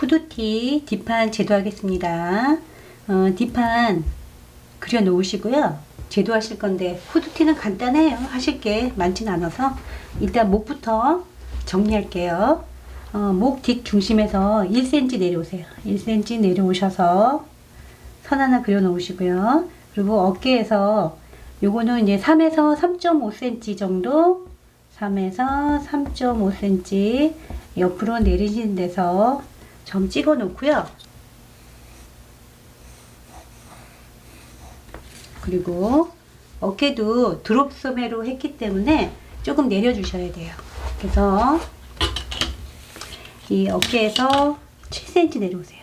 후드티 뒷판 제도하겠습니다. 뒷판 그려 놓으시고요. 제도하실 건데 후드티는 간단해요. 하실 게 많진 않아서 일단 목부터 정리할게요. 목 뒷 중심에서 1cm 내려오세요. 1cm 내려오셔서 선 하나 그려 놓으시고요. 그리고 어깨에서 요거는 이제 3에서 3.5cm 정도, 3에서 3.5cm 옆으로 내리신 데서 점 찍어 놓고요. 그리고 어깨도 드롭 소매로 했기 때문에 조금 내려 주셔야 돼요. 그래서 이 어깨에서 7cm 내려오세요.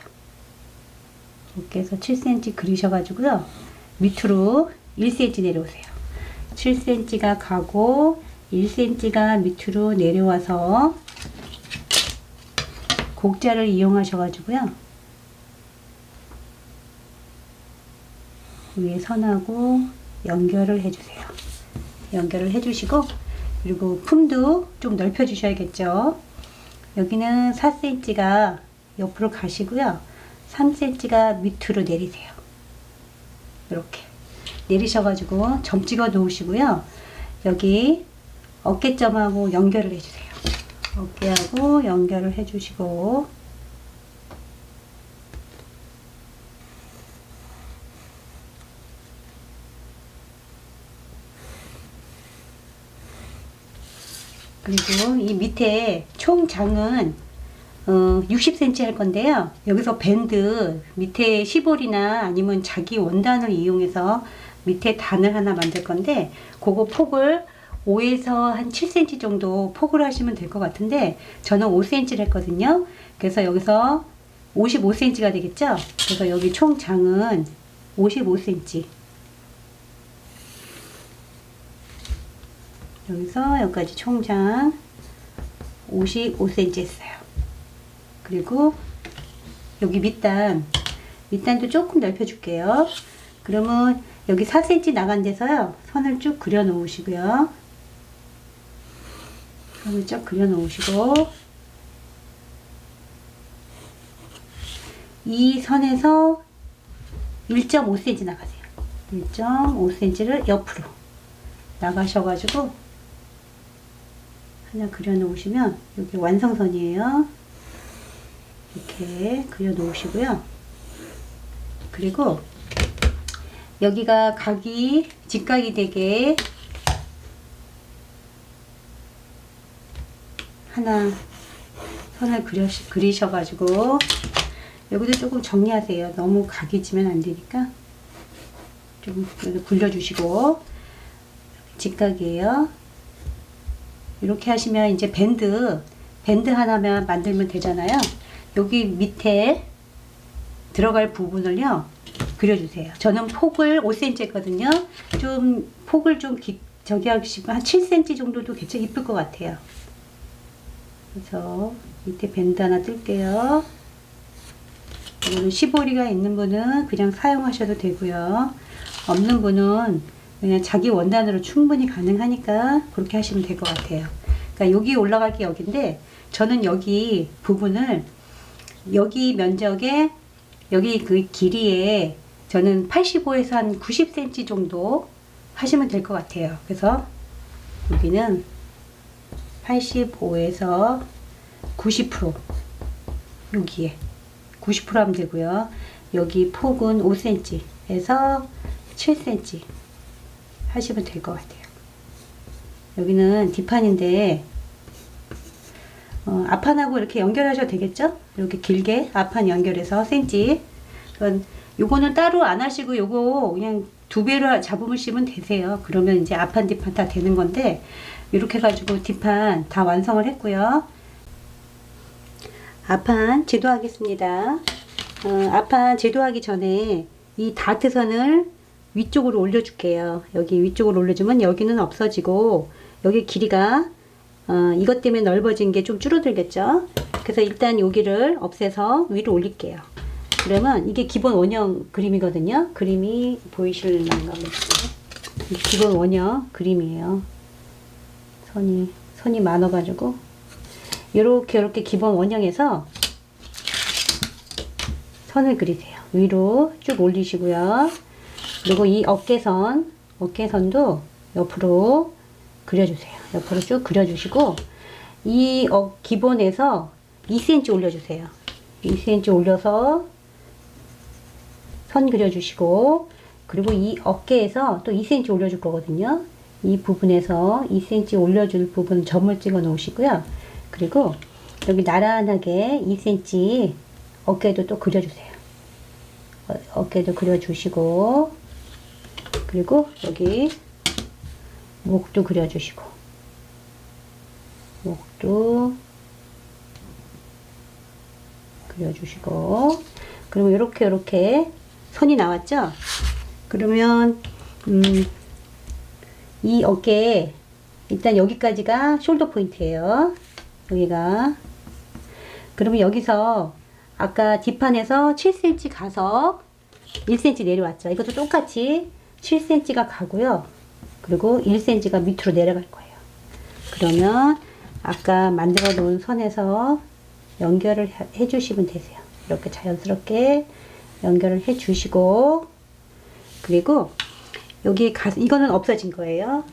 어깨에서 7cm 그리셔 가지고요. 밑으로 1cm 내려오세요. 7cm가 가고 1cm가 밑으로 내려와서 곡자를 이용하셔 가지고요. 위에 선하고 연결을 해주세요. 연결을 해주시고, 그리고 품도 좀 넓혀 주셔야겠죠. 여기는 4cm가 옆으로 가시고요. 3cm가 밑으로 내리세요. 이렇게 내리셔가지고 점 찍어 놓으시고요. 여기 어깨점하고 연결을 해주세요. 어깨하고 연결을 해주시고, 그리고 이 밑에 총 장은 60cm 할 건데요. 여기서 밴드 밑에 시볼이나 아니면 자기 원단을 이용해서 밑에 단을 하나 만들 건데, 그거 폭을 5에서 한 7cm 정도 폭을 하시면 될 것 같은데, 저는 5cm를 했거든요. 그래서 여기서 55cm가 되겠죠. 그래서 여기 총 장은 55cm, 여기서 여기까지 총장 55cm 했어요. 그리고 여기 밑단도 조금 넓혀 줄게요. 그러면 여기 4cm 나간 데서요, 선을 쭉 그려 놓으시고요. 선을 쭉 그려 놓으시고, 이 선에서 1.5cm 나가세요. 1.5cm를 옆으로 나가셔가지고 하나 그려 놓으시면 여기 완성선이에요. 이렇게 그려 놓으시고요. 그리고 여기가 각이 직각이 되게 하나 선을 그리셔가지고, 여기도 조금 정리하세요. 너무 각이 지면 안 되니까 좀 굴려주시고. 직각이에요. 이렇게 하시면 이제 밴드 하나만 만들면 되잖아요. 여기 밑에 들어갈 부분을요, 그려주세요. 저는 폭을 5cm 했거든요. 좀 폭을 좀 저기 하시고 한 7cm 정도도 괜찮 이쁠 것 같아요. 그래서 밑에 밴드 하나 뜰게요. 이거는 시보리가 있는 분은 그냥 사용하셔도 되고요. 없는 분은 그냥 자기 원단으로 충분히 가능하니까 그렇게 하시면 될 것 같아요. 그러니까 여기 올라갈 게 여기인데, 저는 여기 부분을, 여기 면적에, 여기 그 길이에 저는 85에서 한 90cm 정도 하시면 될 것 같아요. 그래서 여기는 85에서 90%, 여기에 90% 하면 되고요. 여기 폭은 5cm에서 7cm 하시면 될 것 같아요. 여기는 뒷판인데 앞판하고 이렇게 연결하셔도 되겠죠? 이렇게 길게 앞판 연결해서 cm. 요거는 따로 안 하시고 요거 그냥 두 배로 잡으시면 되세요. 그러면 이제 앞판 뒷판 다 되는 건데, 이렇게 해가지고 뒷판 다 완성을 했고요. 앞판 제도하겠습니다. 앞판 제도하기 전에 이 다트선을 위쪽으로 올려줄게요. 여기 위쪽으로 올려주면 여기는 없어지고, 여기 길이가 이것 때문에 넓어진 게 좀 줄어들겠죠. 그래서 일단 여기를 없애서 위로 올릴게요. 그러면 이게 기본 원형 그림이거든요. 그림이 보이실런가 모르겠어요. 기본 원형 그림이에요. 선이 많아가지고 이렇게 기본 원형에서 선을 그리세요. 위로 쭉 올리시고요. 그리고 이 어깨선도 옆으로 그려주세요. 옆으로 쭉 그려주시고, 이 기본에서 2cm 올려주세요. 2cm 올려서 선 그려주시고, 그리고 이 어깨에서 또 2cm 올려줄 거거든요. 이 부분에서 2cm 올려줄 부분 점을 찍어 놓으시고요. 그리고 여기 나란하게 2cm 어깨도 또 그려주세요. 어깨도 그려주시고, 그리고 여기 목도 그려주시고, 목도 그려주시고, 그리고 이렇게 선이 나왔죠? 그러면 이 어깨에 일단 여기까지가 숄더 포인트예요. 여기가. 그러면 여기서 아까 뒷판에서 7cm 가서 1cm 내려왔죠. 이것도 똑같이 7cm가 가고요. 그리고 1cm가 밑으로 내려갈 거예요. 그러면 아까 만들어 놓은 선에서 연결을 해 주시면 되세요. 이렇게 자연스럽게 연결을 해 주시고, 그리고 여기 이거는 없어진 거예요.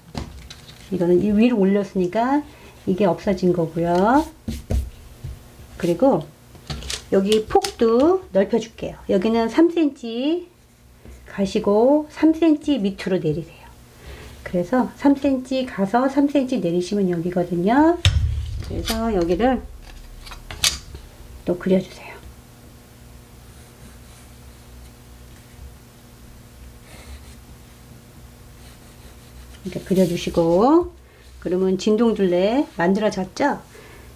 이거는 위로 올렸으니까 이게 없어진 거고요. 그리고 여기 폭도 넓혀 줄게요. 여기는 3cm 가시고 3cm 밑으로 내리세요. 그래서 3cm 가서 3cm 내리시면 여기거든요. 그래서 여기를 또 그려주세요. 이렇게 그려주시고, 그러면 진동둘레 만들어졌죠?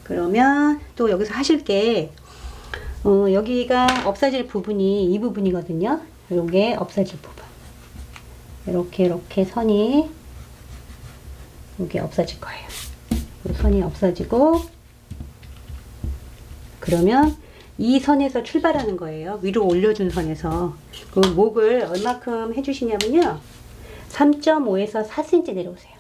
그러면 또 여기서 하실 게, 여기가 없어질 부분이 이 부분이거든요. 요게 없어질 부분. 이렇게 선이, 요게 없어질 거예요. 이 선이 없어지고, 그러면 이 선에서 출발하는 거예요. 위로 올려준 선에서. 그 목을 얼마큼 해주시냐면요. 3.5에서 4cm 내려오세요.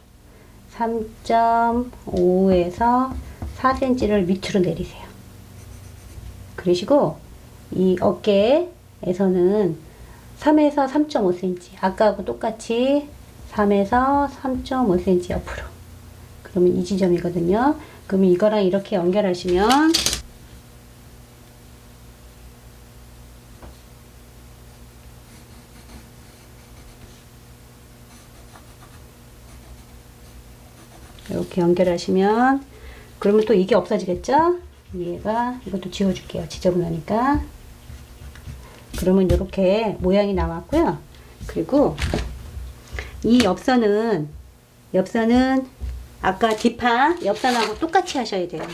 3.5에서 4cm를 밑으로 내리세요. 그러시고 이 어깨에서는 3에서 3.5cm, 아까하고 똑같이 3에서 3.5cm 옆으로. 그러면 이 지점이거든요. 그러면 이거랑 이렇게 연결하시면 이렇게 연결하시면, 그러면 또 이게 없어지겠죠? 이것도 지워줄게요. 지저분하니까. 그러면 이렇게 모양이 나왔고요. 그리고 이 옆선은 아까 뒷판 옆선하고 똑같이 하셔야 돼요.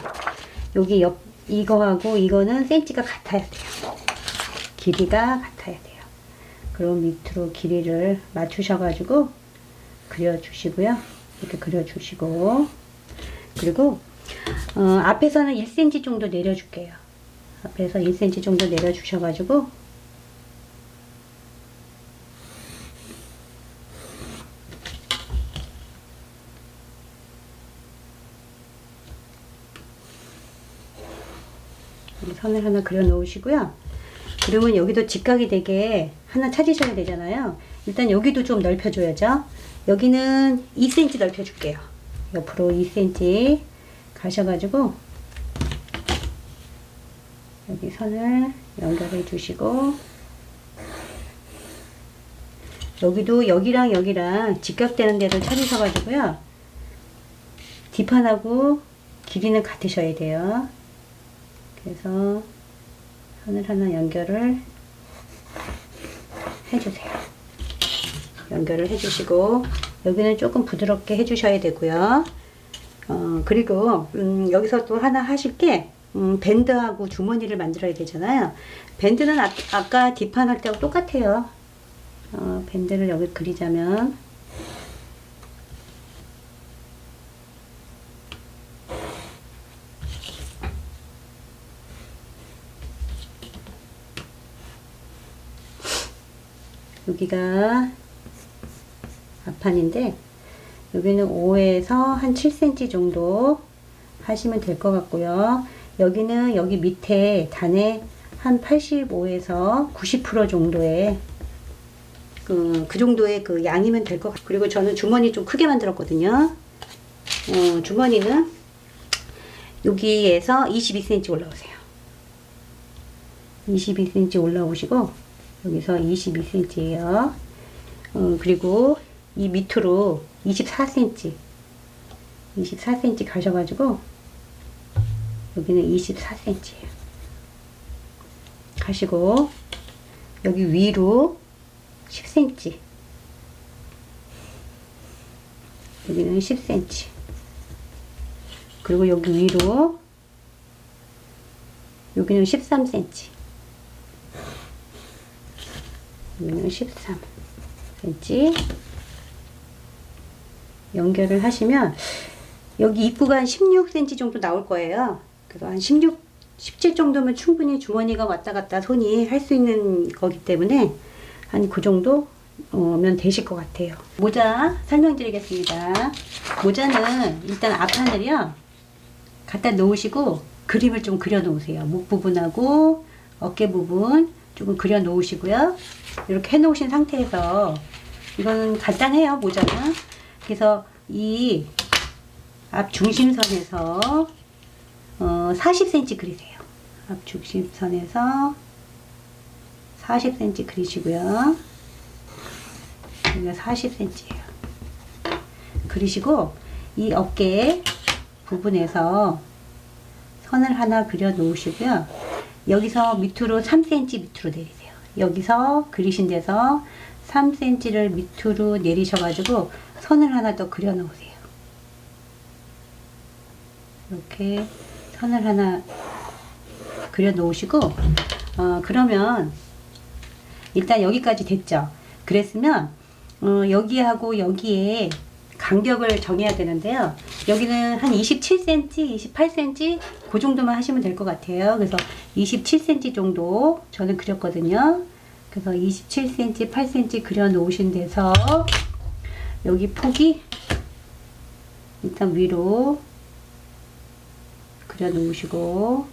여기 이거하고 이거는 센치가 같아야 돼요. 길이가 같아야 돼요. 그럼 밑으로 길이를 맞추셔가지고 그려주시고요. 이렇게 그려주시고, 그리고 앞에서는 1cm 정도 내려줄게요. 앞에서 1cm 정도 내려주셔가지고 선을 하나 그려 놓으시고요. 그러면 여기도 직각이 되게 하나 찾으셔야 되잖아요. 일단 여기도 좀 넓혀줘야죠. 여기는 2cm 넓혀줄게요. 옆으로 2cm 가셔가지고 여기 선을 연결해 주시고, 여기도 여기랑 직각되는 데를 찾으셔가지고요. 뒷판하고 길이는 같으셔야 돼요. 그래서 선을 하나 연결을 해주세요. 연결을 해주시고, 여기는 조금 부드럽게 해주셔야 되고요. 그리고 여기서 또 하나 하실 게 밴드하고 주머니를 만들어야 되잖아요. 밴드는 아까 뒷판 할 때하고 똑같아요. 밴드를 여기 그리자면 여기가 앞판인데 여기는 5에서 한 7cm 정도 하시면 될 것 같고요. 여기는 여기 밑에 단에 한 85에서 90% 정도의 그 정도의 그 양이면 될 것 같아요. 그리고 저는 주머니 좀 크게 만들었거든요. 주머니는 여기에서 22cm 올라오세요. 22cm 올라오시고 여기서 22cm예요. 그리고 이 밑으로 24cm 가셔가지고 여기는 24cm예요. 가시고 여기 위로 10cm, 여기는 10cm, 그리고 여기 위로 여기는 13cm, 여기는 13cm 연결을 하시면 여기 입구가 한 16cm 정도 나올 거예요. 그래서 한 16, 17 정도면 충분히 주머니가 왔다 갔다 손이 할 수 있는 거기 때문에 한 그 정도면 되실 것 같아요. 모자 설명드리겠습니다. 모자는 일단 앞판을요 갖다 놓으시고 그림을 좀 그려 놓으세요. 목 부분하고 어깨 부분 조금 그려 놓으시고요. 이렇게 해 놓으신 상태에서, 이거는 간단해요, 모자는. 그래서 이 앞 중심선에서 40cm 그리세요. 앞 중심선에서 40cm 그리시고요. 여기가 40cm예요. 그리시고 이 어깨 부분에서 선을 하나 그려 놓으시고요. 여기서 밑으로 3cm 밑으로 내리세요. 여기서 그리신 데서 3cm를 밑으로 내리셔가지고 선을 하나 더 그려 놓으세요. 이렇게 선을 하나 그려 놓으시고 그러면 일단 여기까지 됐죠. 그랬으면 여기하고 여기에 간격을 정해야 되는데요. 여기는 한 27cm, 28cm 그 정도만 하시면 될 것 같아요. 그래서 27cm 정도 저는 그렸거든요. 그래서 27cm, 8cm 그려 놓으신 데서 여기 폭이 일단 위로 그려 놓으시고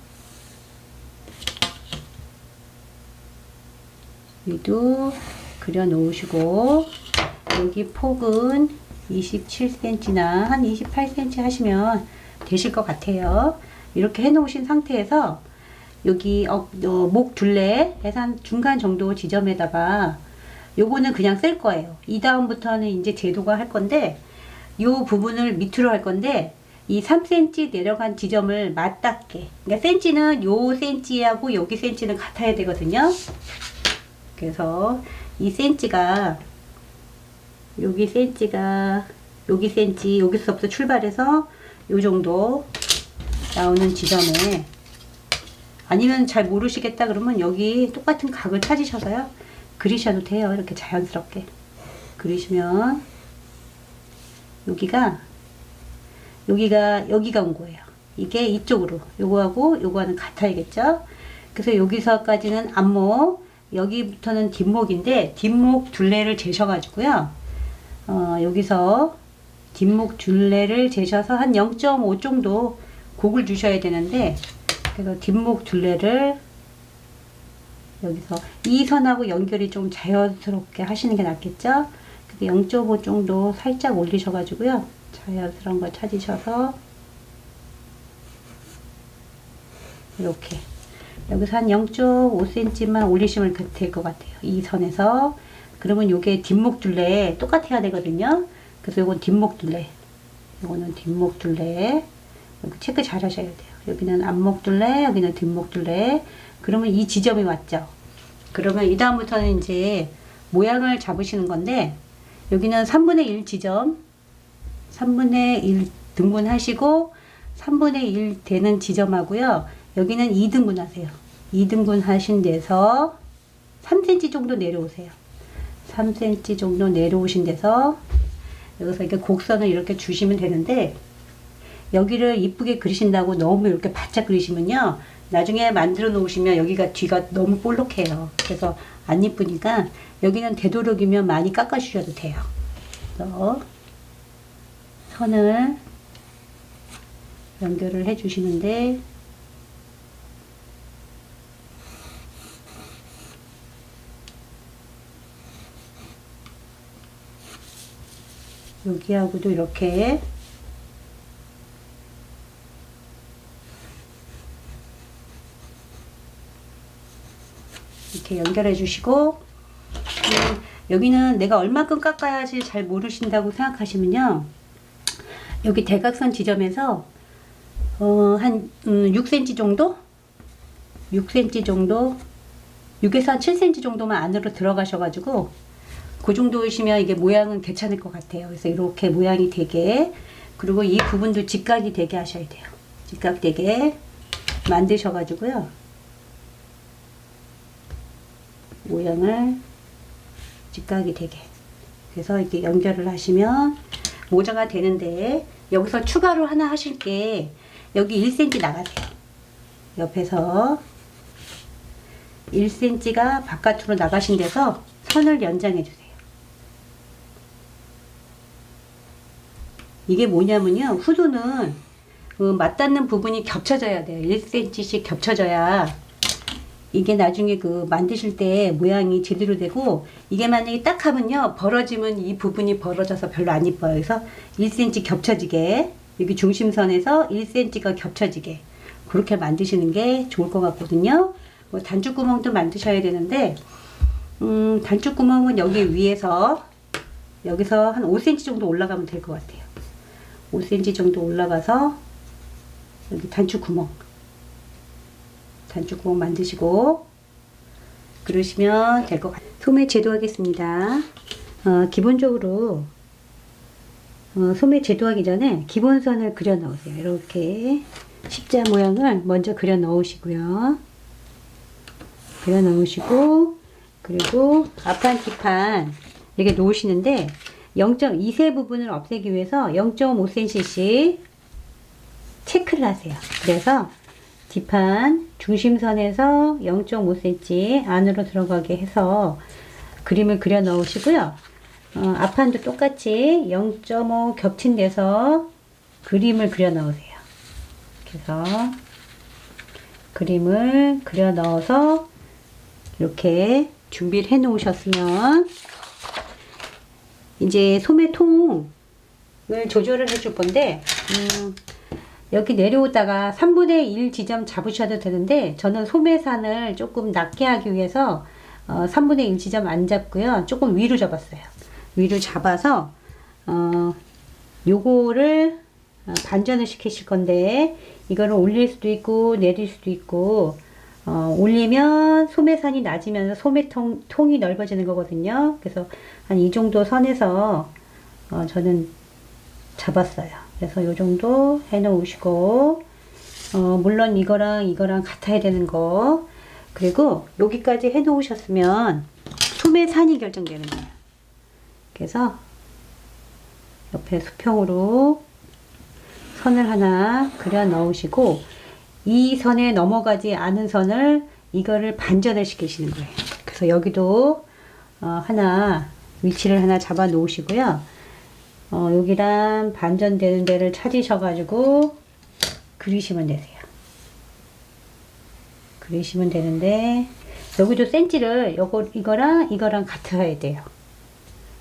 위도 그려 놓으시고 여기 폭은 27cm나 한 28cm 하시면 되실 것 같아요. 이렇게 해 놓으신 상태에서 여기 목 둘레에서 한 중간 정도 지점에다가 요거는 그냥 쓸 거예요. 이 다음부터는 이제 제도가 할 건데 요 부분을 밑으로 할 건데 이 3cm 내려간 지점을 맞닿게, 그러니까 센치는 요 센치하고 여기 센치는 같아야 되거든요. 그래서 이 센치가 여기 센치가 여기 센치, 여기서부터 출발해서 요 정도 나오는 지점에, 아니면 잘 모르시겠다 그러면 여기 똑같은 각을 찾으셔서요 그리셔도 돼요. 이렇게 자연스럽게 그리시면 여기가 온 거예요. 이게 이쪽으로 요거하고 요거는 같아야겠죠. 그래서 여기서까지는 앞목, 여기부터는 뒷목인데 뒷목 둘레를 재셔가지고요. 여기서 뒷목 둘레를 재셔서 한 0.5 정도 곡을 주셔야 되는데, 그래서 뒷목 둘레를 여기서 이 선하고 연결이 좀 자연스럽게 하시는 게 낫겠죠. 그래서 0.5 정도 살짝 올리셔가지고요. 자연스러운 거 찾으셔서 이렇게 여기서 한 0.5cm만 올리시면 될 것 같아요. 이 선에서. 그러면 요게 뒷목 둘레 똑같아야 되거든요. 그래서 요건 뒷목 둘레, 요거는 뒷목 둘레, 여기 체크 잘 하셔야 돼요. 여기는 앞목 둘레, 여기는 뒷목 둘레. 그러면 이 지점이 왔죠. 그러면 이 다음부터는 이제 모양을 잡으시는 건데, 여기는 3분의 1 지점, 3분의 1 등분하시고 3분의 1 되는 지점하고요. 여기는 2등분 하세요. 2등분 하신 데서 3cm 정도 내려오세요. 3cm 정도 내려오신 데서 여기서 이렇게 곡선을 이렇게 주시면 되는데, 여기를 이쁘게 그리신다고 너무 이렇게 바짝 그리시면요 나중에 만들어 놓으시면 여기가 뒤가 너무 볼록해요. 그래서 안 이쁘니까 여기는 되도록이면 많이 깎아 주셔도 돼요. 그래서 선을 연결을 해 주시는데, 여기하고도 이렇게 연결해 주시고, 여기는 내가 얼마큼 깎아야지 잘 모르신다고 생각하시면요, 여기 대각선 지점에서 한 6cm 정도? 6cm 정도? 6에서 한 7cm 정도만 안으로 들어가셔가지고 그 정도이시면 이게 모양은 괜찮을 것 같아요. 그래서 이렇게 모양이 되게, 그리고 이 부분도 직각이 되게 하셔야 돼요. 직각 되게 만드셔가지고요, 모양을 직각이 되게, 그래서 이렇게 연결을 하시면 모자가 되는데, 여기서 추가로 하나 하실 게, 여기 1cm 나가세요. 옆에서 1cm가 바깥으로 나가신 데서 선을 연장해 주세요. 이게 뭐냐면요, 후드는 맞닿는 부분이 겹쳐져야 돼요. 1cm씩 겹쳐져야 이게 나중에 만드실 때 모양이 제대로 되고, 이게 만약에 딱 하면요, 벌어지면 이 부분이 벌어져서 별로 안 이뻐요. 그래서 1cm 겹쳐지게, 여기 중심선에서 1cm가 겹쳐지게 그렇게 만드시는 게 좋을 것 같거든요. 단추구멍도 만드셔야 되는데, 단추구멍은 여기 위에서, 여기서 한 5cm 정도 올라가면 될 것 같아요. 5cm 정도 올라가서 여기 단추구멍 만드시고 그러시면 될 것 같아요. 소매 제도하겠습니다. 기본적으로 소매 제도하기 전에 기본선을 그려 넣으세요. 이렇게 십자 모양을 먼저 그려 넣으시고요. 그려 넣으시고, 그리고 앞판 뒷판 이렇게 놓으시는데 0.2세 부분을 없애기 위해서 0.5cm씩 체크를 하세요. 그래서 뒷판 중심선에서 0.5cm 안으로 들어가게 해서 그림을 그려 넣으시고요. 앞판도 똑같이 0.5 겹친 데서 그림을 그려 넣으세요. 그래서 그림을 그려 넣어서 이렇게 준비를 해 놓으셨으면, 이제 소매통을 조절을 해 줄 건데, 여기 내려오다가 3분의 1 지점 잡으셔도 되는데, 저는 소매산을 조금 낮게 하기 위해서 3분의 1 지점 안 잡고요, 조금 위로 잡았어요. 위로 잡아서 요거를 반전을 시키실 건데, 이거를 올릴 수도 있고 내릴 수도 있고, 올리면 소매산이 낮으면서 소매통이 넓어지는 거거든요. 그래서 한 이 정도 선에서 저는 잡았어요. 그래서 요 정도 해 놓으시고, 물론 이거랑 같아야 되는 거, 그리고 여기까지 해 놓으셨으면 소매산이 결정되는 거예요. 그래서 옆에 수평으로 선을 하나 그려 넣으시고, 이 선에 넘어가지 않은 선을, 이거를 반전을 시키시는 거예요. 그래서 여기도 하나 위치를 하나 잡아 놓으시고요. 여기랑 반전되는 데를 찾으셔가지고 그리시면 되세요. 그리시면 되는데, 여기도 센치를 이거랑 같아야 돼요.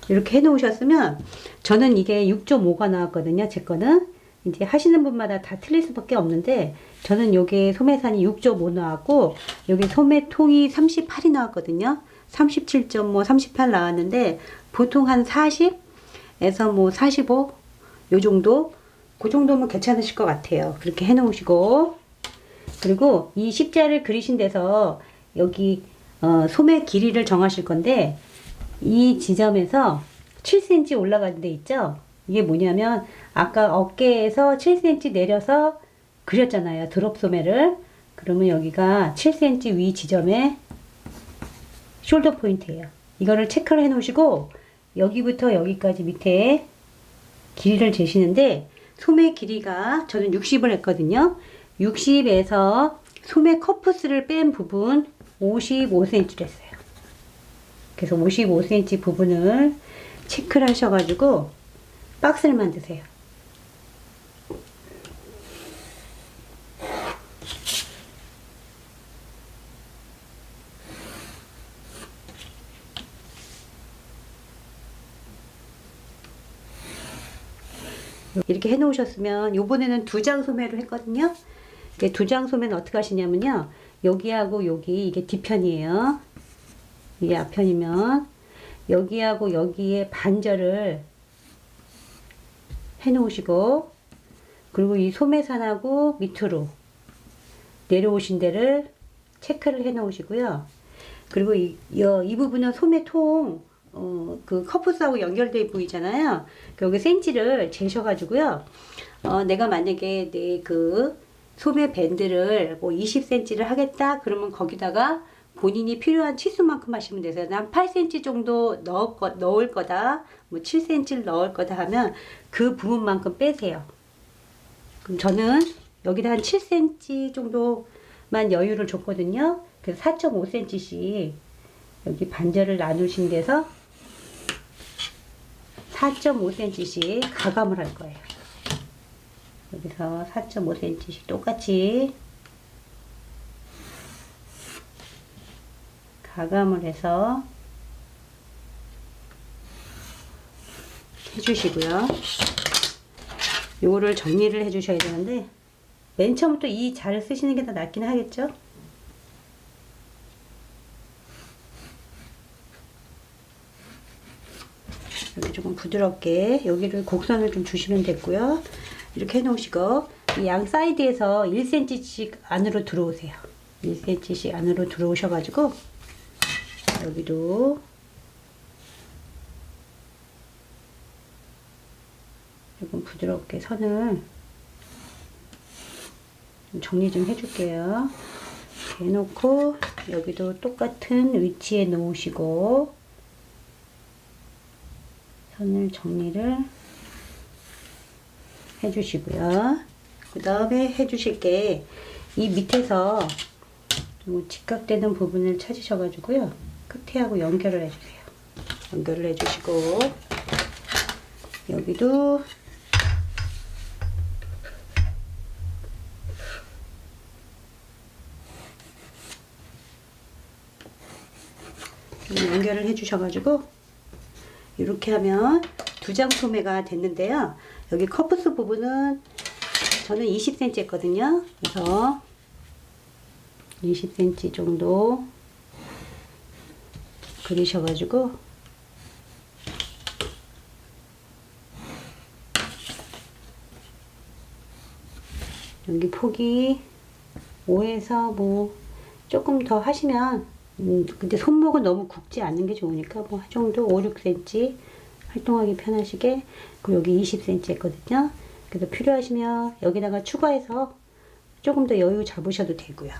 이렇게 해 놓으셨으면, 저는 이게 6.5가 나왔거든요. 제 거는 이제 하시는 분마다 다 틀릴 수밖에 없는데, 저는 요게 소매산이 6.5 나왔고, 여기 소매통이 38이 나왔거든요. 37.5, 38 나왔는데, 보통 한 40에서 뭐 45, 요 정도? 그 정도면 괜찮으실 것 같아요. 그렇게 해 놓으시고, 그리고 이 십자를 그리신 데서 여기 소매 길이를 정하실 건데, 이 지점에서 7cm 올라가는 데 있죠? 이게 뭐냐면, 아까 어깨에서 7cm 내려서 그렸잖아요, 드롭 소매를. 그러면 여기가 7cm 위 지점에 숄더 포인트예요. 이거를 체크를 해 놓으시고, 여기부터 여기까지 밑에 길이를 재시는데, 소매 길이가 저는 60을 했거든요. 60에서 소매 커프스를 뺀 부분 55cm를 했어요. 그래서 55cm 부분을 체크를 하셔가지고 박스를 만드세요. 이렇게 해 놓으셨으면, 요번에는 2장 소매로 했거든요. 이게 2장 소매는 어떻게 하시냐면요, 여기하고 여기, 이게 뒤편이에요. 이게 앞편이면 여기하고 여기에 반절을 해 놓으시고, 그리고 이 소매산하고 밑으로 내려오신 데를 체크를 해 놓으시고요. 그리고 이 부분은 소매통, 그 커프스하고 연결되어 보이잖아요. 여기 센치를 재셔가지고요. 내가 만약에 내 그 소매 밴드를 뭐 20cm를 하겠다 그러면 거기다가 본인이 필요한 치수만큼 하시면 되세요. 난 8cm 정도 넣을 거다, 뭐 7cm를 넣을 거다 하면 그 부분만큼 빼세요. 그럼 저는 여기다 한 7cm 정도만 여유를 줬거든요. 그래서 4.5cm씩 여기 반절을 나누신 데서 4.5cm씩 가감을 할 거예요. 여기서 4.5cm씩 똑같이 가감을 해서 해주시고요. 요거를 정리를 해주셔야 되는데, 맨 처음부터 이 자를 쓰시는 게 더 낫긴 하겠죠? 여기 조금 부드럽게 여기를 곡선을 좀 주시면 됐고요. 이렇게 해 놓으시고, 이 양 사이드에서 1cm씩 안으로 들어오세요. 1cm씩 안으로 들어오셔가지고 여기도 조금 부드럽게 선을 좀 정리 좀 해줄게요. 이렇게 해놓고 여기도 똑같은 위치에 놓으시고 선을 정리를 해주시고요. 그 다음에 해주실 게, 이 밑에서 좀 직각되는 부분을 찾으셔가지고요, 끝에하고 연결을 해주세요. 연결을 해주시고, 여기도 좀 연결을 해주셔가지고 이렇게 하면 2장 소매가 됐는데요. 여기 커프스 부분은 저는 20cm 했거든요. 그래서 20cm 정도 그리셔가지고 여기 폭이 5에서 뭐 조금 더 하시면, 근데 손목은 너무 굽지 않는 게 좋으니까 뭐 한 정도 5, 6cm 활동하기 편하시게. 그리고 여기 20cm 했거든요. 그래서 필요하시면 여기다가 추가해서 조금 더 여유 잡으셔도 되고요.